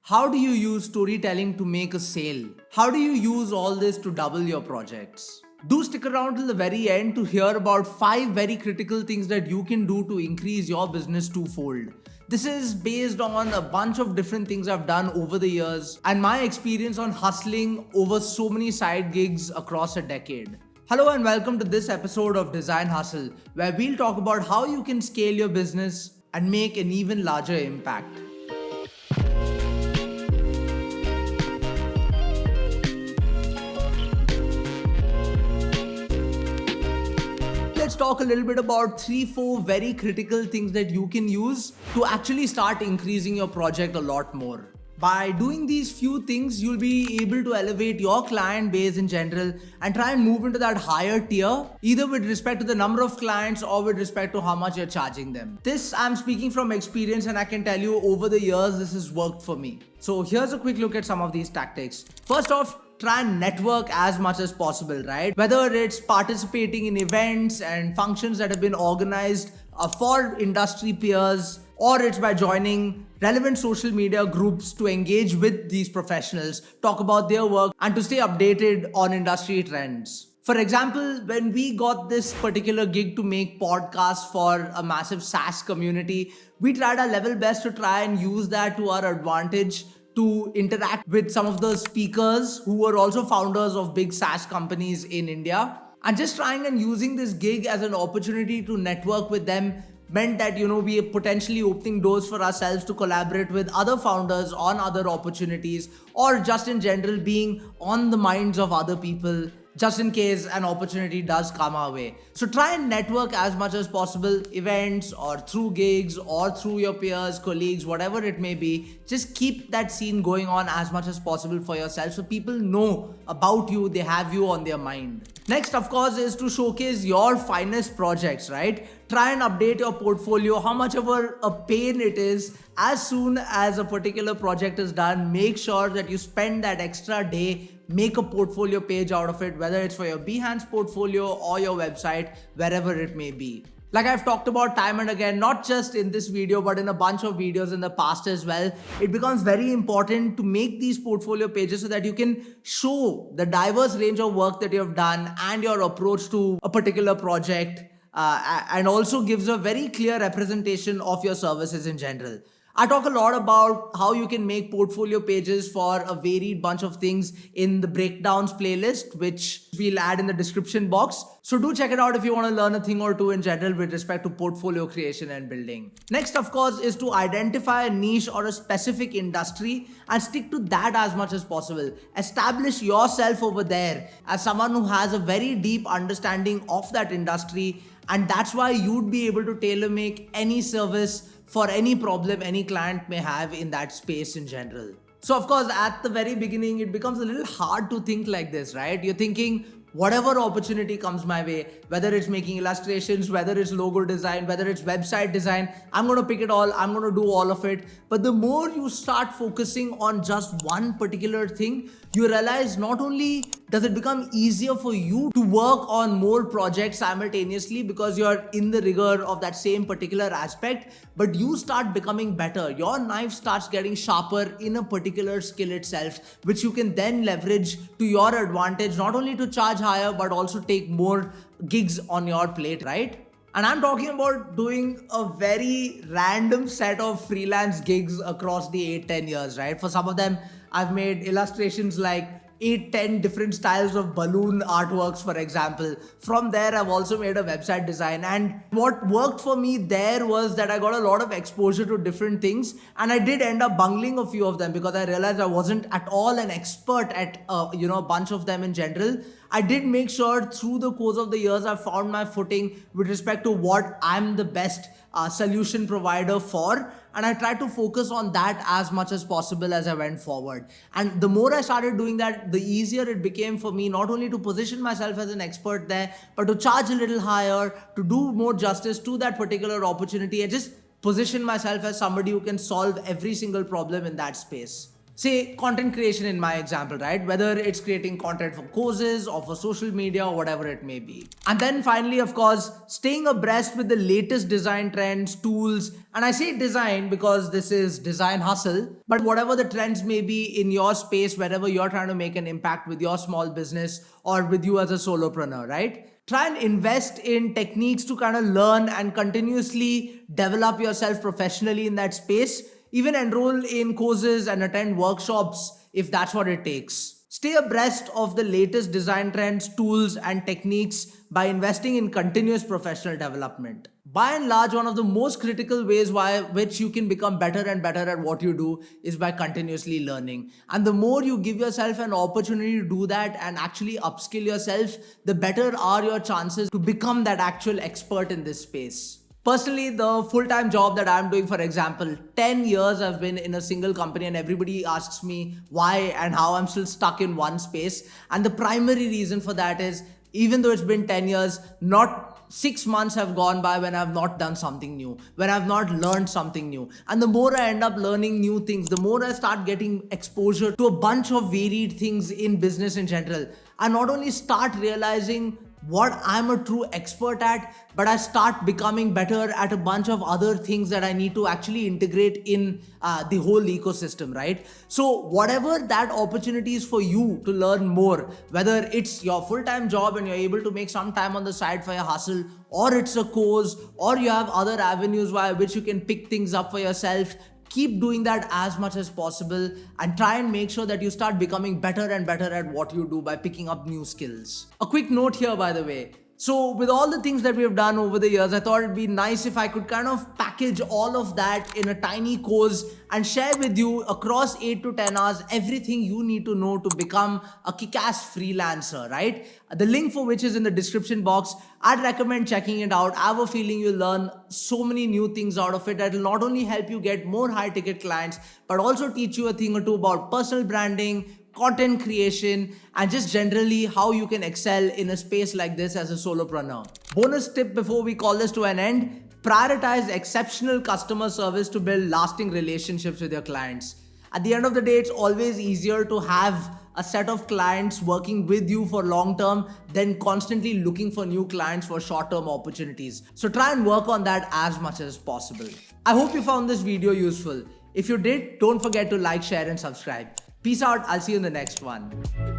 How do you use storytelling to make a sale? How do you use all this to double your projects? Do stick around till the very end to hear about 5 very critical things that you can do to increase your business twofold. This is based on a bunch of different things I've done over the years and my experience on hustling over so many side gigs across a decade. Hello and welcome to this episode of Design Hustle, where we'll talk about how you can scale your business and make an even larger impact. Let's talk a little bit about 3-4 very critical things that you can use to actually start increasing your project a lot more. By doing these few things, you'll be able to elevate your client base in general and try and move into that higher tier, either with respect to the number of clients or with respect to how much you're charging them. This I'm speaking from experience, and I can tell you over the years this has worked for me. So here's a quick look at some of these tactics. First off, try and network as much as possible, right? Whether it's participating in events and functions that have been organized for industry peers, or it's by joining relevant social media groups to engage with these professionals, talk about their work, and to stay updated on industry trends. For example, when we got this particular gig to make podcasts for a massive SaaS community, we tried our level best to try and use that to our advantage to interact with some of the speakers who were also founders of big SaaS companies in India. And just trying and using this gig as an opportunity to network with them meant that, we are potentially opening doors for ourselves to collaborate with other founders on other opportunities, or just in general being on the minds of other people just in case an opportunity does come our way. So try and network as much as possible, events or through gigs or through your peers, colleagues, whatever it may be. Just keep that scene going on as much as possible for yourself so people know about you, they have you on their mind. Next, of course, is to showcase your finest projects, right? Try and update your portfolio, how much of a pain it is. As soon as a particular project is done, make sure that you spend that extra day, make a portfolio page out of it, whether it's for your Behance portfolio or your website, wherever it may be. Like I've talked about time and again, not just in this video, but in a bunch of videos in the past as well, it becomes very important to make these portfolio pages so that you can show the diverse range of work that you have done and your approach to a particular project, and also gives a very clear representation of your services in general. I talk a lot about how you can make portfolio pages for a varied bunch of things in the breakdowns playlist, which we'll add in the description box. So do check it out if you want to learn a thing or two in general with respect to portfolio creation and building. Next, of course, is to identify a niche or a specific industry and stick to that as much as possible. Establish yourself over there as someone who has a very deep understanding of that industry, and that's why you'd be able to tailor make any service for any problem any client may have in that space in general. So of course, at the very beginning, it becomes a little hard to think like this, right? You're thinking, whatever opportunity comes my way, whether it's making illustrations, whether it's logo design, whether it's website design, I'm going to pick it all, I'm going to do all of it. But the more you start focusing on just one particular thing, you realize not only does it become easier for you to work on more projects simultaneously because you're in the rigor of that same particular aspect, but you start becoming better. Your knife starts getting sharper in a particular skill itself, which you can then leverage to your advantage, not only to charge higher, but also take more gigs on your plate, right? And I'm talking about doing a very random set of freelance gigs across the 8-10 years, right? For some of them, I've made illustrations like 8-10 different styles of balloon artworks, for example. From there, I've also made a website design. And what worked for me there was that I got a lot of exposure to different things. And I did end up bungling a few of them because I realized I wasn't at all an expert at a bunch of them in general. I did make sure through the course of the years I found my footing with respect to what I'm the best solution provider for, and I tried to focus on that as much as possible as I went forward. And the more I started doing that, the easier it became for me not only to position myself as an expert there, but to charge a little higher, to do more justice to that particular opportunity and just position myself as somebody who can solve every single problem in that space. Say content creation in my example, right? Whether it's creating content for courses or for social media or whatever it may be. And then finally, of course, staying abreast with the latest design trends, tools, and I say design because this is design hustle, but whatever the trends may be in your space, wherever you're trying to make an impact with your small business or with you as a solopreneur, right? Try and invest in techniques to kind of learn and continuously develop yourself professionally in that space. Even enroll in courses and attend workshops if that's what it takes. Stay abreast of the latest design trends, tools, and techniques by investing in continuous professional development. By and large, one of the most critical ways by which you can become better and better at what you do is by continuously learning. And the more you give yourself an opportunity to do that and actually upskill yourself, the better are your chances to become that actual expert in this space. Personally, the full-time job that I'm doing, for example, 10 years I've been in a single company and everybody asks me why and how I'm still stuck in one space. And the primary reason for that is, even though it's been 10 years, not 6 months have gone by when I've not done something new, when I've not learned something new. And the more I end up learning new things, the more I start getting exposure to a bunch of varied things in business in general. I not only start realizing what I'm a true expert at, but I start becoming better at a bunch of other things that I need to actually integrate in the whole ecosystem, right? So whatever that opportunity is for you to learn more, whether it's your full-time job and you're able to make some time on the side for your hustle, or it's a course, or you have other avenues via which you can pick things up for yourself, keep doing that as much as possible and try and make sure that you start becoming better and better at what you do by picking up new skills. A quick note here, by the way. So with all the things that we've done over the years, I thought it'd be nice if I could kind of package all of that in a tiny course and share with you across 8 to 10 hours everything you need to know to become a kick-ass freelancer, right? The link for which is in the description box. I'd recommend checking it out. I have a feeling you'll learn so many new things out of it that will not only help you get more high-ticket clients, but also teach you a thing or two about personal branding, content creation, and just generally how you can excel in a space like this as a solopreneur. Bonus tip before we call this to an end: prioritize exceptional customer service to build lasting relationships with your clients. At the end of the day, it's always easier to have a set of clients working with you for long term than constantly looking for new clients for short term opportunities. So try and work on that as much as possible. I hope you found this video useful. If you did, don't forget to like, share, and subscribe. Peace out. I'll see you in the next one.